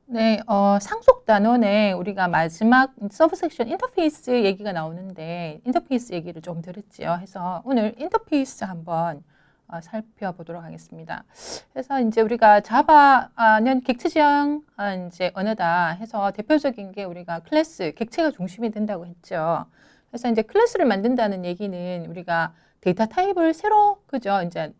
네, 상속 단원에 우리가 마지막 서브섹션 인터페이스 얘기가 나오는데 인터페이스 얘기를 좀 들었지요. 해서 오늘 인터페이스 한번 살펴보도록 하겠습니다. 그래서 이제 우리가 자바는 객체 지향 이제 언어다 해서 대표적인 게 우리가 클래스, 객체가 중심이 된다고 했죠. 그래서 이제 클래스를 만든다는 얘기는 우리가 데이터 타입을 새로 그죠? 이제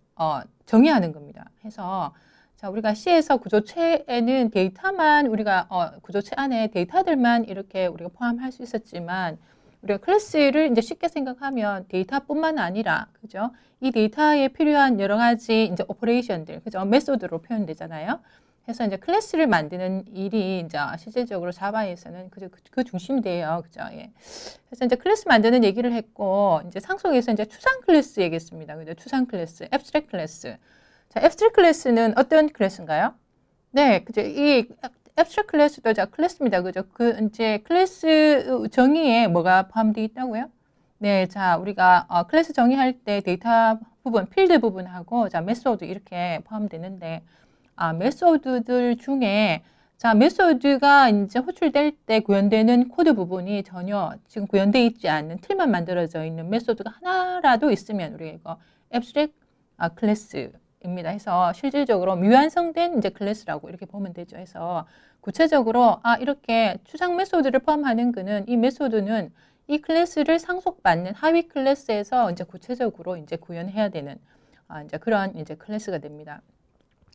정의하는 겁니다. 해서 자, 우리가 C에서 구조체에는 데이터만 우리가 구조체 안에 데이터들만 이렇게 우리가 포함할 수 있었지만 우리가 클래스를 이제 쉽게 생각하면 데이터뿐만 아니라 그죠? 이 데이터에 필요한 여러 가지 이제 오퍼레이션들 그죠? 메소드로 표현되잖아요. 그래서 이제 클래스를 만드는 일이 이제 실질적으로 자바에서는 그 중심이 돼요. 그죠? 예. 그래서 이제 클래스 만드는 얘기를 했고 이제 상속에서 이제 추상 클래스 얘기했습니다. 그죠? 추상 클래스, 앱스트랙트 클래스. 자, 앱스트랙트 클래스는 어떤 클래스인가요? 네, 그죠. 이 앱스트랙트 클래스도 자 클래스입니다. 그죠? 그 이제 클래스 정의에 뭐가 포함되어 있다고요? 네, 자, 우리가 클래스 정의할 때 데이터 부분, 필드 부분하고 자, 메소드 이렇게 포함되는데 메소드들 중에 자, 메소드가 이제 호출될 때 구현되는 코드 부분이 전혀 지금 구현되어 있지 않는 틀만 만들어져 있는 메소드가 하나라도 있으면 우리가 이거 앱스트랙트 클래스입니다. 해서 실질적으로 미완성된 이제 클래스라고 이렇게 보면 되죠. 해서 구체적으로 이렇게 추상 메소드를 포함하는 거는 이 메소드는 이 클래스를 상속받는 하위 클래스에서 이제 구체적으로 이제 구현해야 되는 이제 그런 이제 클래스가 됩니다.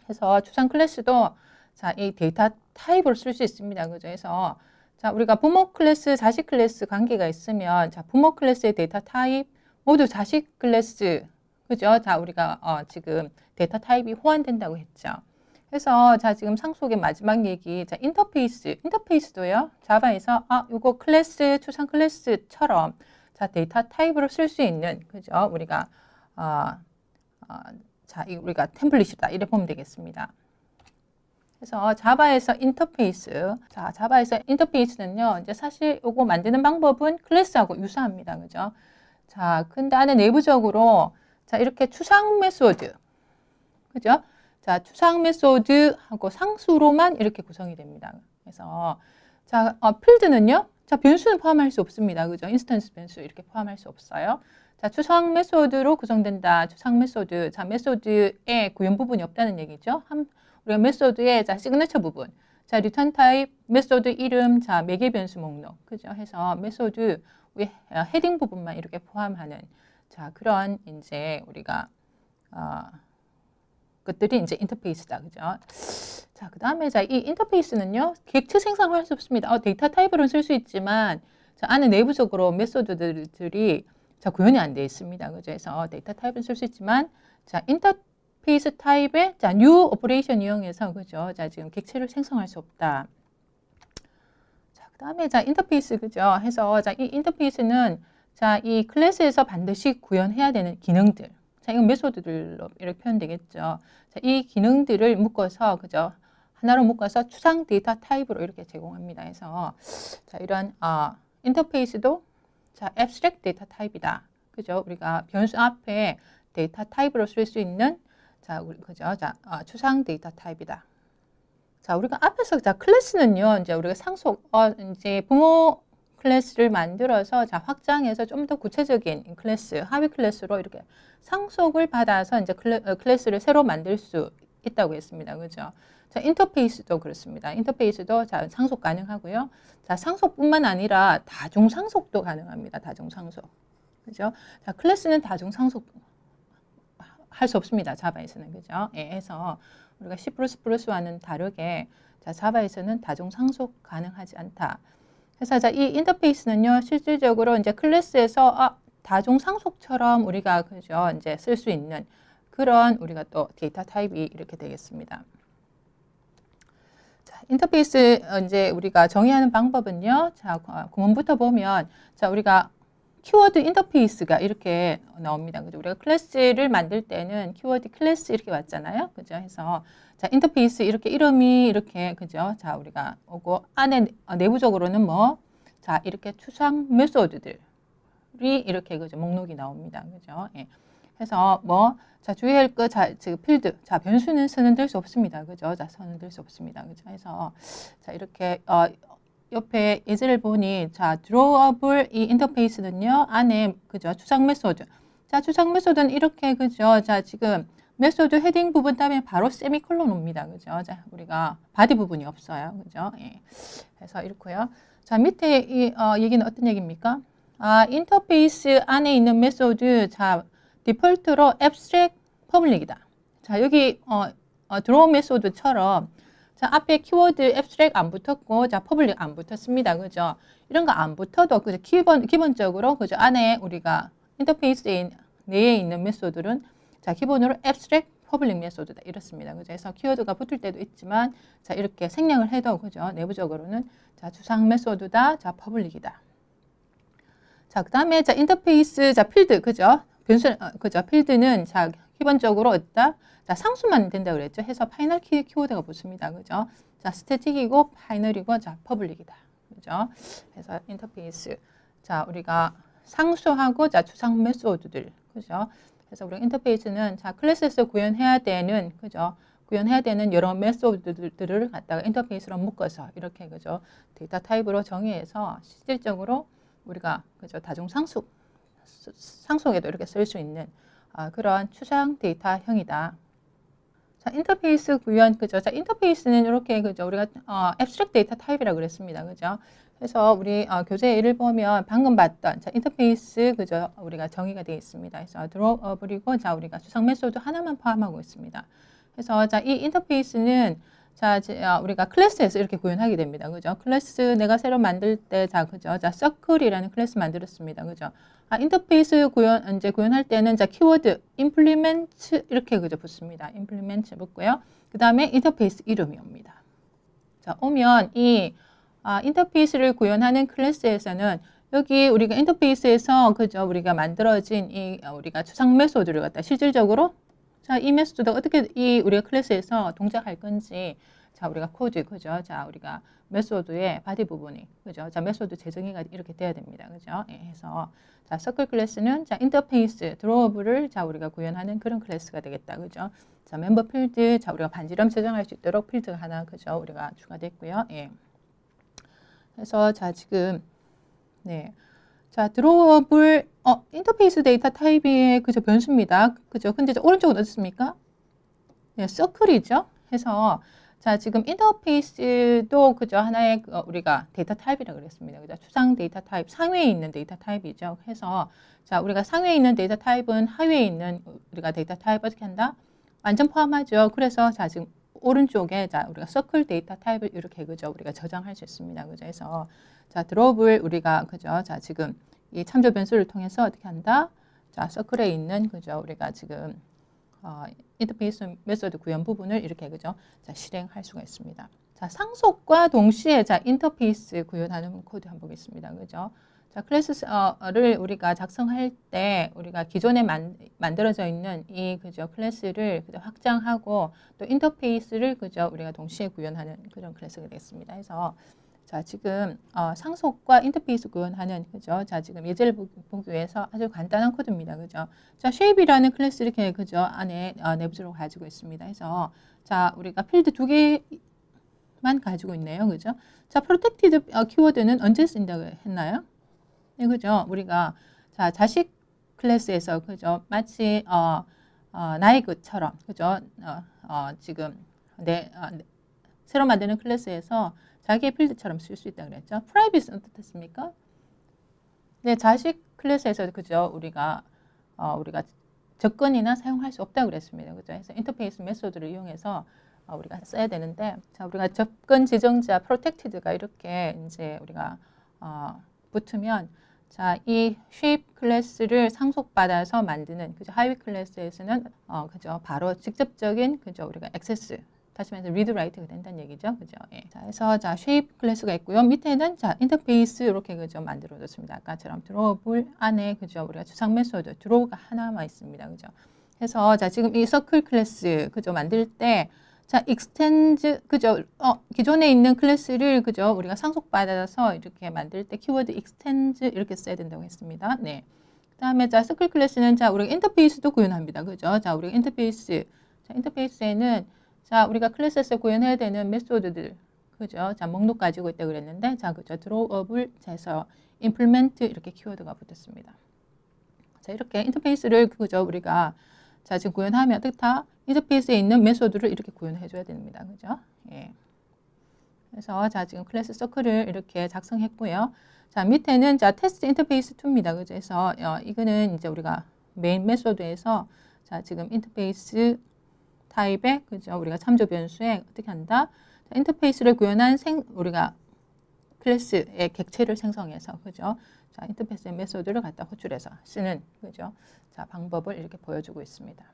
해서 추상 클래스도 자, 이 데이터 타입으로 쓸 수 있습니다. 그죠? 해서 자, 우리가 부모 클래스, 자식 클래스 관계가 있으면 자, 부모 클래스의 데이터 타입 모두 자식 클래스 그죠? 자, 우리가 지금 데이터 타입이 호환된다고 했죠. 그래서 자, 지금 상속의 마지막 얘기 자, 인터페이스도요. 자바에서 이거 클래스, 추상 클래스처럼 자, 데이터 타입으로 쓸 수 있는 그죠? 우리가 자, 우리가 템플릿이다. 이래 보면 되겠습니다. 그래서 자바에서 인터페이스. 자, 자바에서 인터페이스는요. 이제 사실 이거 만드는 방법은 클래스하고 유사합니다. 그죠? 자, 근데 안에 내부적으로 자, 이렇게 추상 메소드. 그죠? 자, 추상 메소드하고 상수로만 이렇게 구성이 됩니다. 그래서 자, 필드는요. 자, 변수는 포함할 수 없습니다. 그죠? 인스턴스 변수 이렇게 포함할 수 없어요. 자, 추상 메소드로 구성된다. 추상 메소드. 자, 메소드에 구현 부분이 없다는 얘기죠. 우리가 메소드의 자, 시그너처 부분. 자, 리턴 타입, 메소드 이름, 자, 매개 변수 목록. 그죠? 해서 메소드 헤딩 부분만 이렇게 포함하는 자, 그런 이제 우리가 것들이 이제 인터페이스다. 그죠? 자, 그 다음에 자, 이 인터페이스는요, 객체 생성할 수 없습니다. 데이터 타입으로는 쓸 수 있지만, 자, 안에 내부적으로 메소드들이 자, 구현이 안 되어 있습니다. 그죠? 그래서 데이터 타입은 쓸 수 있지만, 자, 인터페이스 타입의 자, new 오퍼레이션 이용해서, 그죠? 자, 지금 객체를 생성할 수 없다. 자, 그 다음에 자, 인터페이스, 그죠? 해서 자, 이 인터페이스는 자, 이 클래스에서 반드시 구현해야 되는 기능들. 자, 이건 메소드들로 이렇게 표현되겠죠. 자, 이 기능들을 묶어서, 그죠? 하나로 묶어서 추상 데이터 타입으로 이렇게 제공합니다. 해서, 자, 이런, 인터페이스도, 자, abstract 데이터 타입이다. 그죠? 우리가 변수 앞에 데이터 타입으로 쓸 수 있는, 자, 그죠? 자, 추상 데이터 타입이다. 자, 우리가 앞에서, 자, 클래스는요, 이제 우리가 상속, 이제 부모 클래스를 만들어서 자, 확장해서 좀 더 구체적인 클래스, 하위 클래스로 이렇게 상속을 받아서 이제 클래스를 새로 만들 수 있다고 했습니다. 그죠? 자, 인터페이스도 그렇습니다. 인터페이스도 자, 상속 가능하고요. 자, 상속뿐만 아니라 다중 상속도 가능합니다. 다중 상속. 그죠? 자, 클래스는 다중 상속 할 수 없습니다. 자바에서는. 그죠? 예, 해서 우리가 C++와는 다르게 자, 자바에서는 다중 상속 가능하지 않다. 그래서 자, 이 인터페이스는요, 실질적으로 이제 클래스에서 다중 상속처럼 우리가 그죠, 이제 쓸 수 있는 그런 우리가 또 데이터 타입이 이렇게 되겠습니다. 자, 인터페이스 이제 우리가 정의하는 방법은요, 자, 구문부터 보면 자, 우리가 키워드 인터페이스가 이렇게 나옵니다. 그죠? 우리가 클래스를 만들 때는 키워드 클래스 이렇게 왔잖아요. 그죠? 해서 자, 인터페이스 이렇게 이름이 이렇게 그죠? 자, 우리가 오고 안에 내부적으로는 뭐 자, 이렇게 추상 메소드들이 이렇게 그죠? 목록이 나옵니다. 그죠? 예. 해서 뭐, 자, 주의할 거, 자, 지금 필드. 자, 변수는 선언될 수 없습니다. 그죠? 자, 선언될 수 없습니다. 그죠? 해서, 자, 이렇게, 옆에 예제를 보니, 자, drawable 이 인터페이스는요, 안에, 그죠? 추상 메소드. 자, 추상 메소드는 이렇게, 그죠? 자, 지금, 메소드 헤딩 부분 다음에 바로 세미콜론 옵니다. 그죠? 자, 우리가 바디 부분이 없어요. 그죠? 예. 그래서 이렇고요. 자, 밑에 이 얘기는 어떤 얘기입니까? 아, 인터페이스 안에 있는 메소드, 자, 디폴트로 abstract public이다. 자, 여기 draw 메소드처럼 자, 앞에 키워드 abstract 안 붙었고, 자, public 안 붙었습니다. 그죠? 이런 거 안 붙어도 그죠? 기본적으로 그죠? 안에 우리가 인터페이스 내에 있는 메소드는 자, 기본으로 abstract public 메소드다. 이렇습니다. 그죠? 그래서 키워드가 붙을 때도 있지만, 자, 이렇게 생략을 해도, 그죠? 내부적으로는, 자, 추상 메소드다. 자, public이다. 자, 그 다음에, 자, 인터페이스, 자, 필드, 그죠? 변수, 그죠? 필드는, 자, 기본적으로 어디다? 자, 상수만 된다 그랬죠? 해서 파이널 키워드가 붙습니다. 그죠? 자, 스태틱이고, 파이널이고, 자, 퍼블릭이다. 그죠? 그래서 인터페이스. 자, 우리가 상수하고, 자, 추상 메소드들. 그죠? 그래서 우리 인터페이스는 자 클래스에서 구현해야 되는 그죠? 구현해야 되는 여러 메소드들을 갖다가 인터페이스로 묶어서 이렇게 그죠? 데이터 타입으로 정의해서 실질적으로 우리가 그죠? 다중 상속에도 이렇게 쓸 수 있는 그런 추상 데이터형이다. 자, 인터페이스 구현 그죠? 자, 인터페이스는 이렇게 그죠? 우리가 abstract 데이터 타입이라고 그랬습니다. 그죠? 그래서 우리 교재 예를 보면 방금 봤던 자, 인터페이스 그죠? 우리가 정의가 되어 있습니다. 그래서 drawable이고 자, 우리가 추상 메소드 하나만 포함하고 있습니다. 그래서 자, 이 인터페이스는 자, 우리가 클래스에서 이렇게 구현하게 됩니다. 그죠? 클래스 내가 새로 만들 때 자, 그죠? 자, circle이라는 클래스 만들었습니다. 그죠? 인터페이스 이제 구현할 때는 자, 키워드 implement 이렇게 그죠? 붙습니다. implement 붙고요. 그다음에 인터페이스 이름이 옵니다. 자, 오면 이 인터페이스를 구현하는 클래스에서는 여기 우리가 인터페이스에서 그죠 우리가 만들어진 이 우리가 추상 메소드를 갖다 실질적으로 자, 이 메소드가 어떻게 이 우리가 클래스에서 동작할 건지 자, 우리가 코드 그죠 자, 우리가 메소드의 바디 부분이 그죠 자, 메소드 재정의가 이렇게 돼야 됩니다. 그죠? 예, 해서 자, 서클 클래스는 자, 인터페이스 드로어블을 자, 우리가 구현하는 그런 클래스가 되겠다. 그죠? 자, 멤버 필드 자, 우리가 반지름 저장할 수 있도록 필드가 하나 그죠 우리가 추가됐고요. 예. 그래서 자 지금 네, 자 드로어블 인터페이스 데이터 타입의 그저 변수입니다. 그죠? 근데 오른쪽은 어떻습니까? 네, 서클이죠. 해서 자 지금 인터페이스도 그죠 하나의 우리가 데이터 타입이라고 그랬습니다. 그죠? 추상 데이터 타입 상위에 있는 데이터 타입이죠. 해서 자 우리가 상위에 있는 데이터 타입은 하위에 있는 우리가 데이터 타입 어떻게 한다? 완전 포함하죠. 그래서 자 지금 오른쪽에 자 우리가 서클 데이터 타입을 이렇게 그죠 우리가 저장할 수 있습니다. 그죠? 해서 자 드롭을 우리가 그죠 자 지금 이 참조 변수를 통해서 어떻게 한다? 자 서클에 있는 그죠 우리가 지금 인터페이스 메소드 구현 부분을 이렇게 그죠 자 실행할 수가 있습니다. 자 상속과 동시에 자 인터페이스 구현하는 코드 한번 보겠습니다. 그죠? 자, 클래스를 우리가 작성할 때 우리가 기존에 만들어져 있는 이 그죠 클래스를 그죠 확장하고 또 인터페이스를 그죠 우리가 동시에 구현하는 그런 클래스가 되겠습니다. 해서 자 지금 상속과 인터페이스 구현하는 그죠 자 지금 예제를 보기 위해서 아주 간단한 코드입니다. 그죠? 자 shape이라는 클래스 이렇게 그죠 안에 내부적으로 가지고 있습니다. 해서 자 우리가 필드 두 개만 가지고 있네요. 그죠? 자 protected 키워드는 언제 쓴다고 했나요? 네, 그죠? 우리가 자 자식 클래스에서 그죠? 마치 나의 것처럼 그죠? 지금 새로 만드는 클래스에서 자기의 필드처럼 쓸 수 있다 그랬죠. 프라이빗은 어떻습니까? 네, 자식 클래스에서 그죠? 우리가 접근이나 사용할 수 없다 그랬습니다. 그죠? 그래서 인터페이스 메소드를 이용해서 우리가 써야 되는데, 자 우리가 접근 지정자 protected가 이렇게 이제 우리가 붙으면 자, 이 shape 클래스를 상속받아서 만드는 그죠? 하위 클래스에서는 그죠? 바로 직접적인 그죠? 우리가 액세스 다시 말해서 read write가 된다는 얘기죠. 그죠? 예. 자, 그래서 자, shape 클래스가 있고요. 밑에는 자, 인터페이스 이렇게 그죠? 만들어졌습니다. 아까처럼 drawable 안에 그죠? 우리가 추상 메소드 draw가 하나만 있습니다. 그죠? 그래서 자, 지금 이 circle 클래스 그죠? 만들 때 자, extend 그죠? 기존에 있는 클래스를 그죠? 우리가 상속받아서 이렇게 만들 때 키워드 extend 이렇게 써야 된다고 했습니다. 네. 그다음에 자, 서클 클래스는 자, 우리가 인터페이스도 구현합니다. 그죠? 자, 우리가 인터페이스. 자, 인터페이스에는 자, 우리가 클래스에서 구현해야 되는 메소드들. 그죠? 자, 목록 가지고 있다 그랬는데 자, 그죠? 드로우업을 해서 implement 이렇게 키워드가 붙었습니다. 자, 이렇게 인터페이스를 그죠? 우리가 자, 지금 구현하면 어떻다? 인터페이스에 있는 메소드를 이렇게 구현해 줘야 됩니다. 그죠? 예. 그래서 자, 지금 클래스 서클을 이렇게 작성했고요. 자, 밑에는 자, 테스트 인터페이스 2입니다. 그죠? 그래서 이거는 이제 우리가 메인 메소드에서 자, 지금 인터페이스 타입에 그죠? 우리가 참조 변수에 어떻게 한다? 자, 인터페이스를 구현한 우리가 클래스의 객체를 생성해서 그죠? 자, 인터페이스 메소드를 갖다 호출해서 쓰는 그죠? 자, 방법을 이렇게 보여주고 있습니다.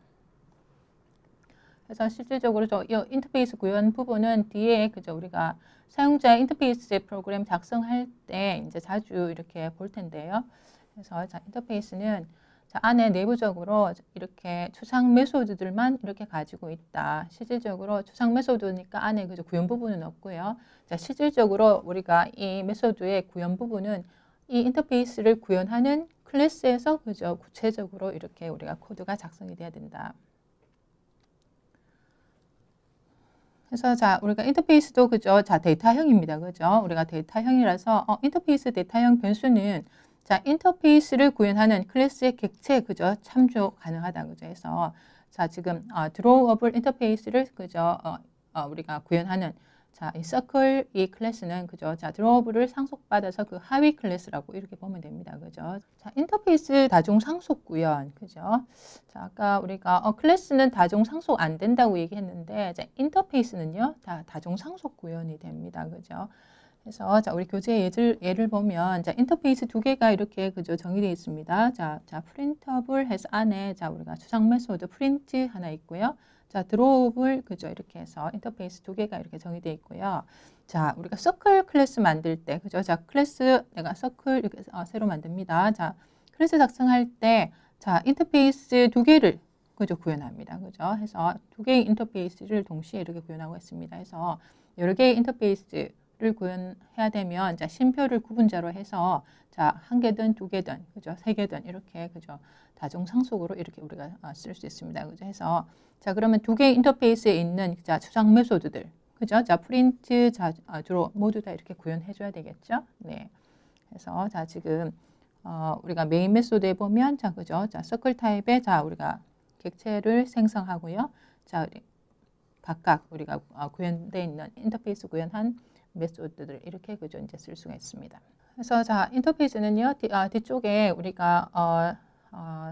그래서 실질적으로 이 인터페이스 구현 부분은 뒤에 그죠? 우리가 사용자 인터페이스 프로그램 작성할 때 이제 자주 이렇게 볼 텐데요. 그래서 자, 인터페이스는 자, 안에 내부적으로 이렇게 추상 메소드들만 이렇게 가지고 있다. 실질적으로 추상 메소드니까 안에 그죠? 구현 부분은 없고요. 자, 실질적으로 우리가 이 메소드의 구현 부분은 이 인터페이스를 구현하는 클래스에서 그죠? 구체적으로 이렇게 우리가 코드가 작성이 돼야 된다. 그래서 자, 우리가 인터페이스도 그죠? 자, 데이터형입니다. 그죠? 우리가 데이터형이라서 인터페이스 데이터형 변수는 자, 인터페이스를 구현하는 클래스의 객체 그죠? 참조 가능하다. 그죠? 해서 자, 지금 드로우어블 인터페이스를 그죠? 우리가 구현하는 자, 이 서클 이 클래스는 그죠? 자, 드로우어블을 상속받아서 그 하위 클래스라고 이렇게 보면 됩니다. 그죠? 자, 인터페이스 다중 상속 구현. 그죠? 자, 아까 우리가 클래스는 다중 상속 안 된다고 얘기했는데 자, 인터페이스는요. 다 다중 상속 구현이 됩니다. 그죠? 그래서 자, 우리 교재 예를 보면 자, 인터페이스 두 개가 이렇게 그죠? 정의되어 있습니다. 자, 프린터블 해서 안에 자, 우리가 추상 메소드 프린트 하나 있고요. 자, 드롭을 그죠? 이렇게 해서 인터페이스 두 개가 이렇게 정의되어 있고요. 자, 우리가 서클 클래스 만들 때 그죠? 자, 클래스 내가 서클 이렇게 새로 만듭니다. 자, 클래스 작성할 때 자, 인터페이스 두 개를 그죠? 구현합니다. 그죠? 해서 두 개의 인터페이스를 동시에 이렇게 구현하고 있습니다. 해서 여러 개의 인터페이스를 구현해야 되면 자, 쉼표를 구분자로 해서 자, 한 개든 두 개든 그죠? 세 개든 이렇게 그죠? 다중 상속으로 이렇게 우리가 쓸 수 있습니다. 그죠? 해서 자, 그러면 두 개의 인터페이스에 있는 자, 추상 메소드들 그죠? 자, 프린트, 자, 드로 모두 다 이렇게 구현해 줘야 되겠죠? 네. 그래서 자, 지금 우리가 메인 메소드에 보면 자, 그죠? 자, 서클 타입에 자, 우리가 객체를 생성하고요. 자, 각각 우리가 구현되어 있는 인터페이스 구현한 메소드들 이렇게 그죠? 이제 쓸 수가 있습니다. 그래서 자, 인터페이스는요. 뒤쪽에 우리가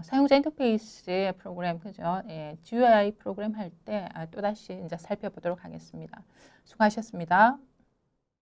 사용자 인터페이스 프로그램 그죠? 예, GUI 프로그램 할 때 또다시 이제 살펴보도록 하겠습니다. 수고하셨습니다.